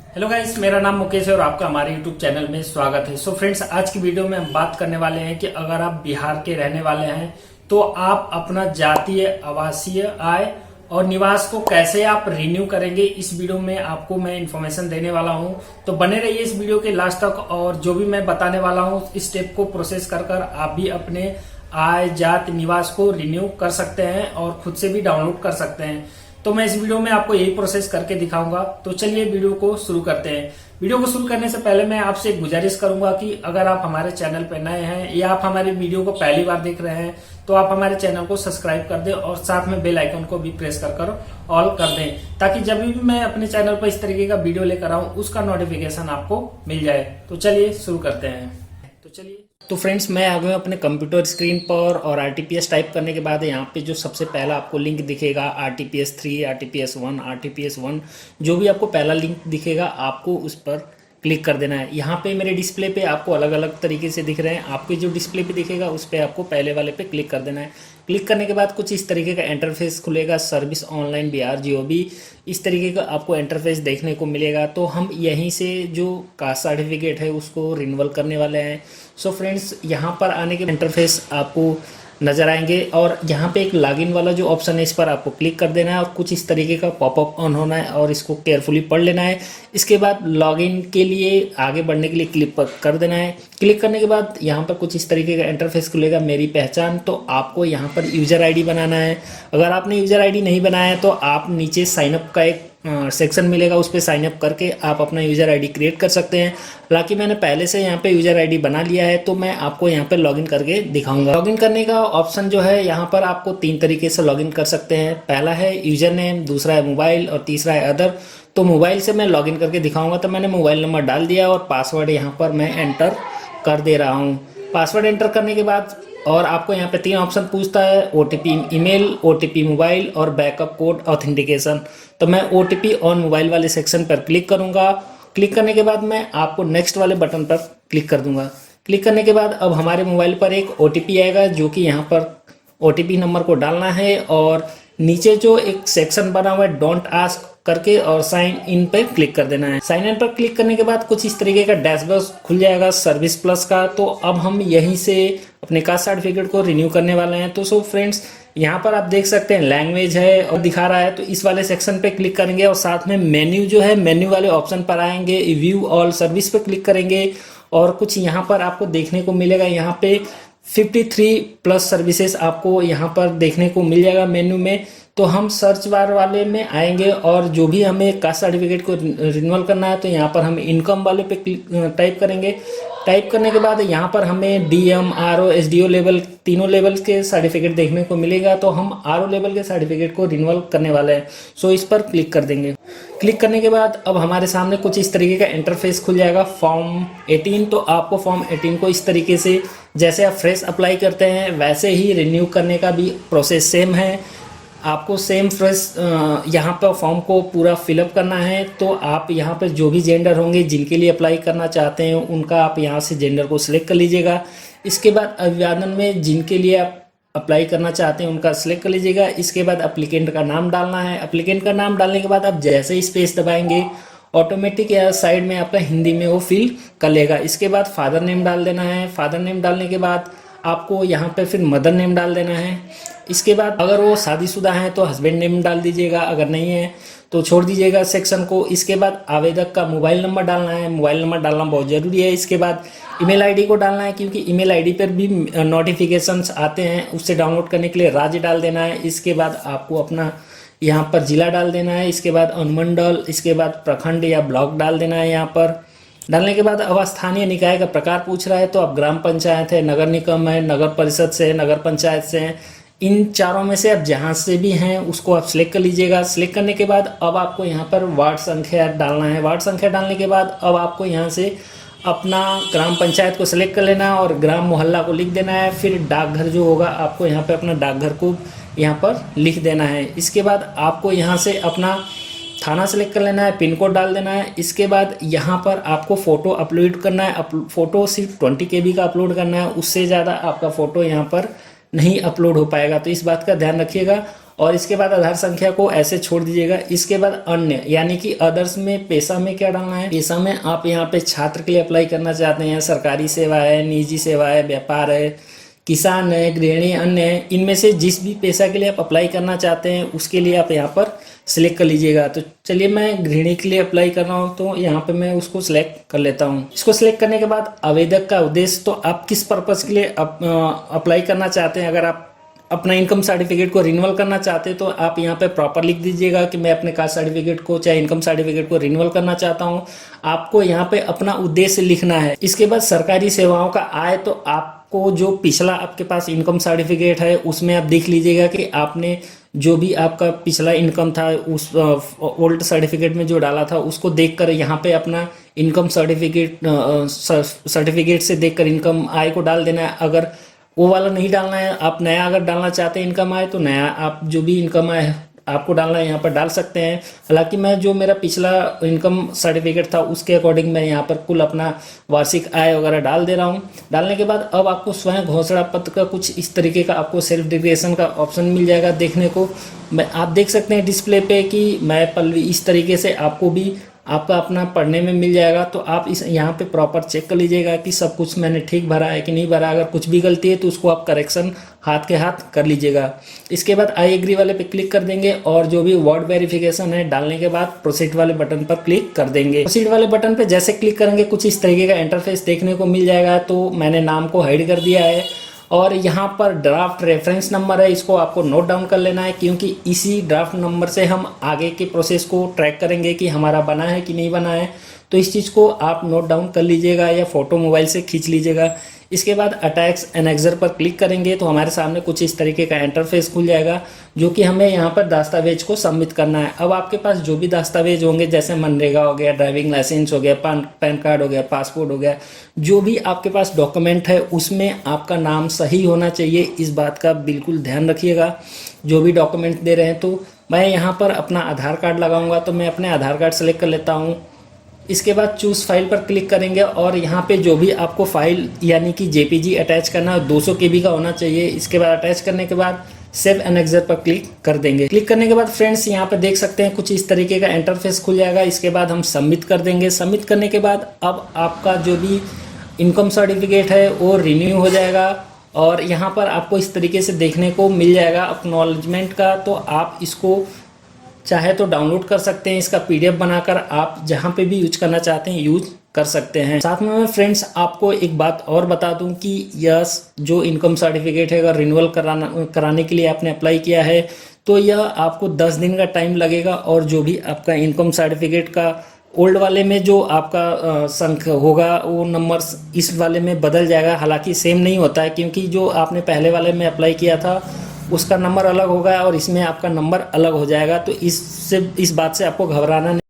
Hello guys, मेरा नाम मुकेश है और आपका हमारे यूट्यूब चैनल में स्वागत है। सो फ्रेंड्स, आज की वीडियो में हम बात करने वाले हैं कि अगर आप बिहार के रहने वाले हैं तो आप अपना जातीय आवासीय आय और निवास को कैसे आप रिन्यू करेंगे, इस वीडियो में आपको मैं इन्फॉर्मेशन देने वाला हूं। तो बने रहिए इस वीडियो के लास्ट तक और जो भी मैं बताने वाला हूं इस स्टेप को प्रोसेस कर आप भी अपने आय जात निवास को रिन्यू कर सकते हैं और खुद से भी डाउनलोड कर सकते हैं। तो मैं इस वीडियो में आपको यही प्रोसेस करके दिखाऊंगा। तो चलिए वीडियो को शुरू करते हैं। वीडियो को शुरू करने से पहले मैं आपसे एक गुजारिश करूंगा कि अगर आप हमारे चैनल पर नए हैं या आप हमारे वीडियो को पहली बार देख रहे हैं तो आप हमारे चैनल को सब्सक्राइब कर दें और साथ में बेल आइकन को भी प्रेस कर ऑल कर दें, ताकि जब भी मैं अपने चैनल पर इस तरीके का वीडियो लेकर आऊं उसका नोटिफिकेशन आपको मिल जाए। तो चलिए शुरू करते हैं। तो फ्रेंड्स, मैं आ गया अपने कंप्यूटर स्क्रीन पर और आरटीपीएस टाइप करने के बाद यहाँ पे जो सबसे पहला आपको लिंक दिखेगा आरटीपीएस 3, आरटीपीएस 1, आरटीपीएस 1, जो भी आपको पहला लिंक दिखेगा आपको उस पर क्लिक कर देना है। यहाँ पे मेरे डिस्प्ले पे आपको अलग अलग तरीके से दिख रहे हैं। आपके जो डिस्प्ले पे दिखेगा उस पर आपको पहले वाले पे क्लिक कर देना है। क्लिक करने के बाद कुछ इस तरीके का इंटरफेस खुलेगा, सर्विस ऑनलाइन बिहार जीओबी, इस तरीके का आपको इंटरफेस देखने को मिलेगा। तो हम यहीं से जो कास्ट सर्टिफिकेट है उसको रिन्यूअल करने वाले हैं। सो फ्रेंड्स, यहाँ पर आने के इंटरफेस आपको नज़र आएंगे और यहाँ पे एक लॉगिन वाला जो ऑप्शन है इस पर आपको क्लिक कर देना है और कुछ इस तरीके का पॉपअप ऑन होना है और इसको केयरफुली पढ़ लेना है। इसके बाद लॉगिन के लिए आगे बढ़ने के लिए क्लिक कर देना है। क्लिक करने के बाद यहाँ पर कुछ इस तरीके का इंटरफेस खुलेगा, मेरी पहचान। तो आपको यहाँ पर यूज़र आईडी बनाना है। अगर आपने यूज़र आईडी नहीं बनाया है तो आप नीचे साइनअप का एक सेक्शन मिलेगा, उस पर साइनअप करके आप अपना यूज़र आईडी क्रिएट कर सकते हैं। हालांकि मैंने पहले से यहाँ पे यूज़र आईडी बना लिया है तो मैं आपको यहाँ पे लॉगिन करके दिखाऊंगा। लॉगिन करने का ऑप्शन जो है यहाँ पर आपको 3 तरीके से लॉगिन कर सकते हैं। पहला है यूज़र नेम, दूसरा है मोबाइल और तीसरा है अदर। तो मोबाइल से मैं लॉगिन करके दिखाऊंगा। तो मैंने मोबाइल नंबर डाल दिया और पासवर्ड यहाँ पर मैं एंटर कर दे रहा हूँ। पासवर्ड एंटर करने के बाद और आपको यहाँ पे 3 ऑप्शन पूछता है, ओटीपी ईमेल, ओटीपी मोबाइल और बैकअप कोड ऑथेंटिकेशन। तो मैं ओटीपी ऑन मोबाइल वाले सेक्शन पर क्लिक करूँगा। क्लिक करने के बाद मैं आपको नेक्स्ट वाले बटन पर क्लिक कर दूंगा। क्लिक करने के बाद अब हमारे मोबाइल पर एक ओटीपी आएगा जो कि यहाँ पर ओटीपी नंबर को डालना है और नीचे जो एक सेक्शन बना हुआ है डोंट आस्क करके और साइन इन पे क्लिक कर देना है। साइन इन पर क्लिक करने के बाद कुछ इस तरीके का डैशबोर्ड खुल जाएगा सर्विस प्लस का। तो अब हम यहीं से अपने कास्ट सर्टिफिकेट को रिन्यू करने वाले हैं। तो सो फ्रेंड्स, यहाँ पर आप देख सकते हैं लैंग्वेज है और दिखा रहा है, तो इस वाले सेक्शन पे क्लिक करेंगे और साथ में मेन्यू जो है मेन्यू वाले ऑप्शन पर आएंगे, व्यू ऑल सर्विस पे क्लिक करेंगे और कुछ यहाँ पर आपको देखने को मिलेगा। यहाँ पे 53 प्लस सर्विसेज आपको यहाँ पर देखने को मिल जाएगा मेन्यू में। तो हम सर्च बार वाले में आएंगे और जो भी हमें कास्ट सर्टिफिकेट को रिन्यूअल करना है तो यहाँ पर हम इनकम वाले पे टाइप करेंगे। टाइप करने के बाद यहाँ पर हमें डीएम, आरओ, एसडीओ लेवल, तीनों लेवल के सर्टिफिकेट देखने को मिलेगा। तो हम आरओ लेवल के सर्टिफिकेट को रिन्यूअल करने वाले हैं। सो इस पर क्लिक कर देंगे। क्लिक करने के बाद अब हमारे सामने कुछ इस तरीके का इंटरफेस खुल जाएगा, फॉर्म 18। तो आपको फॉर्म 18 को इस तरीके से जैसे आप फ्रेश अप्लाई करते हैं वैसे ही रिन्यू करने का भी प्रोसेस सेम है। आपको सेम फ्रेश यहाँ पर फॉर्म को पूरा फिलअप करना है। तो आप यहाँ पर जो भी जेंडर होंगे जिनके लिए अप्लाई करना चाहते हैं उनका आप यहाँ से जेंडर को सिलेक्ट कर लीजिएगा। इसके बाद अभिवादन में जिनके लिए आप अप्लाई करना चाहते हैं उनका सिलेक्ट कर लीजिएगा। इसके बाद एप्लीकेंट का नाम डालना है। एप्लीकेंट का नाम डालने के बाद आप जैसे ही स्पेस दबाएंगे ऑटोमेटिक या साइड में आपका हिंदी में वो फिल कर लेगा। इसके बाद फादर नेम डाल देना है। फादर नेम डालने के बाद आपको यहाँ पे फिर मदर नेम डाल देना है। इसके बाद अगर वो शादीशुदा हैं तो हस्बैंड नेम डाल दीजिएगा, अगर नहीं है तो छोड़ दीजिएगा सेक्शन को। इसके बाद आवेदक का मोबाइल नंबर डालना है। मोबाइल नंबर डालना बहुत ज़रूरी है। इसके बाद ईमेल आईडी को डालना है क्योंकि ईमेल आईडी पर भी नोटिफिकेशंस आते हैं, उससे डाउनलोड करने के लिए राज्य डाल देना है। इसके बाद आपको अपना यहाँ पर जिला डाल देना है। इसके बाद अनुमंडल, इसके बाद प्रखंड या ब्लॉक डाल देना है। यहाँ पर डालने के बाद अब स्थानीय निकाय का प्रकार पूछ रहा है तो अब ग्राम पंचायत है, नगर निगम है, नगर परिषद से, नगर पंचायत से है। इन चारों में से आप जहाँ से भी हैं उसको आप सिलेक्ट कर लीजिएगा। सिलेक्ट करने के बाद अब आपको यहाँ पर वार्ड संख्या डालना है। वार्ड संख्या डालने के बाद अब आपको यहाँ से अपना ग्राम पंचायत को सिलेक्ट कर लेना और ग्राम मोहल्ला को लिख देना है। फिर डाकघर जो होगा आपको यहाँ पे अपना डाकघर को यहाँ पर लिख देना है। इसके बाद आपको यहाँ से अपना थाना सेलेक्ट कर लेना है, पिन कोड डाल देना है। इसके बाद यहाँ पर आपको फ़ोटो अपलोड करना है। फ़ोटो सिर्फ 20 KB का अपलोड करना है, उससे ज़्यादा आपका फ़ोटो यहाँ पर नहीं अपलोड हो पाएगा। तो इस बात का ध्यान रखिएगा। और इसके बाद आधार संख्या को ऐसे छोड़ दीजिएगा। इसके बाद अन्य यानी कि अदर्स में पेशा में क्या डालना है, पेशा में आप यहाँ पे छात्र के लिए अप्लाई करना चाहते हैं, सरकारी सेवा है, निजी सेवा है, व्यापार है, किसान है, गृहिणी, अन्य है, इनमें से जिस भी पेशा के लिए आप अप्लाई करना चाहते हैं उसके लिए आप यहाँ पर सिलेक्ट कर लीजिएगा। तो चलिए मैं गृहिणी के लिए अप्लाई कर रहा हूँ, तो यहाँ पे मैं उसको सिलेक्ट कर लेता हूँ। इसको सिलेक्ट करने के बाद आवेदक का उद्देश्य, तो आप किस पर्पज़ के लिए अप्लाई करना चाहते हैं। अगर आप अपना इनकम सर्टिफिकेट को रिन्यूअल करना चाहते हैं तो आप यहाँ पे प्रॉपर लिख दीजिएगा कि मैं अपने कास्ट सर्टिफिकेट को चाहे इनकम सर्टिफिकेट को रिन्यूअल करना चाहता हूँ। आपको यहाँ पे अपना उद्देश्य लिखना है। इसके बाद सरकारी सेवाओं का आय, तो आपको जो पिछला आपके पास इनकम सर्टिफिकेट है उसमें आप देख लीजिएगा कि आपने जो भी आपका पिछला इनकम था उस ओल्ड सर्टिफिकेट में जो डाला था उसको देखकर यहाँ पे अपना इनकम सर्टिफिकेट से देखकर इनकम आय को डाल देना है। अगर वो वाला नहीं डालना है, आप नया अगर डालना चाहते हैं इनकम आय, तो नया आप जो भी इनकम आय आपको डालना है यहाँ पर डाल सकते हैं। हालांकि मैं जो मेरा पिछला इनकम सर्टिफिकेट था उसके अकॉर्डिंग मैं यहाँ पर कुल अपना वार्षिक आय वगैरह डाल दे रहा हूँ। डालने के बाद अब आपको स्वयं घोषणा पत्र का कुछ इस तरीके का आपको सेल्फ डिक्लेरेशन का ऑप्शन मिल जाएगा देखने को। आप देख सकते हैं डिस्प्ले पे कि मैं पल्लवी, इस तरीके से आपको भी आपका अपना पढ़ने में मिल जाएगा। तो आप इस यहाँ पे प्रॉपर चेक कर लीजिएगा कि सब कुछ मैंने ठीक भरा है कि नहीं भरा। अगर कुछ भी गलती है तो उसको आप करेक्शन हाथ के हाथ कर लीजिएगा। इसके बाद आई एग्री वाले पे क्लिक कर देंगे और जो भी वर्ड वेरिफिकेशन है डालने के बाद प्रोसीड वाले बटन पर क्लिक कर देंगे। प्रोसीड वाले बटन पे जैसे क्लिक करेंगे कुछ इस तरीके का इंटरफेस देखने को मिल जाएगा। तो मैंने नाम को हाइड कर दिया है और यहाँ पर ड्राफ्ट रेफरेंस नंबर है, इसको आपको नोट डाउन कर लेना है क्योंकि इसी ड्राफ्ट नंबर से हम आगे के प्रोसेस को ट्रैक करेंगे कि हमारा बना है कि नहीं बना है। तो इस चीज़ को आप नोट डाउन कर लीजिएगा या फोटो मोबाइल से खींच लीजिएगा। इसके बाद अटैच एनेक्सर पर क्लिक करेंगे तो हमारे सामने कुछ इस तरीके का इंटरफेस खुल जाएगा जो कि हमें यहाँ पर दस्तावेज को सबमिट करना है। अब आपके पास जो भी दस्तावेज होंगे जैसे मनरेगा हो गया, ड्राइविंग लाइसेंस हो गया, पैन कार्ड हो गया, पासपोर्ट हो गया, जो भी आपके पास डॉक्यूमेंट है उसमें आपका नाम सही होना चाहिए। इस बात का बिल्कुल ध्यान रखिएगा जो भी डॉक्यूमेंट दे रहे हैं। तो मैं यहाँ पर अपना आधार कार्ड लगाऊंगा, तो मैं अपने आधार कार्ड सेलेक्ट कर लेता हूँ। इसके बाद चूज फाइल पर क्लिक करेंगे और यहाँ पे जो भी आपको फाइल यानी कि जेपीजी अटैच करना है 200 KB का होना चाहिए। इसके बाद अटैच करने के बाद सेव एनेक्सर पर क्लिक कर देंगे। क्लिक करने के बाद फ्रेंड्स यहाँ पे देख सकते हैं कुछ इस तरीके का इंटरफेस खुल जाएगा। इसके बाद हम सबमिट कर देंगे। सबमिट करने के बाद अब आपका जो भी इनकम सर्टिफिकेट है वो रिन्यू हो जाएगा और यहाँ पर आपको इस तरीके से देखने को मिल जाएगा एक्नॉलेजमेंट का। तो आप इसको चाहे तो डाउनलोड कर सकते हैं, इसका PDF बनाकर आप जहाँ पे भी यूज करना चाहते हैं यूज कर सकते हैं। साथ में मैं फ्रेंड्स आपको एक बात और बता दूं कि यह जो इनकम सर्टिफिकेट है अगर रिन्यूअल कराने के लिए आपने अप्लाई किया है तो यह आपको 10 दिन का टाइम लगेगा और जो भी आपका इनकम सर्टिफिकेट का ओल्ड वाले में जो आपका संख्या होगा वो नंबर्स इस वाले में बदल जाएगा। हालांकि सेम नहीं होता है क्योंकि जो आपने पहले वाले में अप्लाई किया था उसका नंबर अलग होगा और इसमें आपका नंबर अलग हो जाएगा। तो इस बात से आपको घबराना नहीं।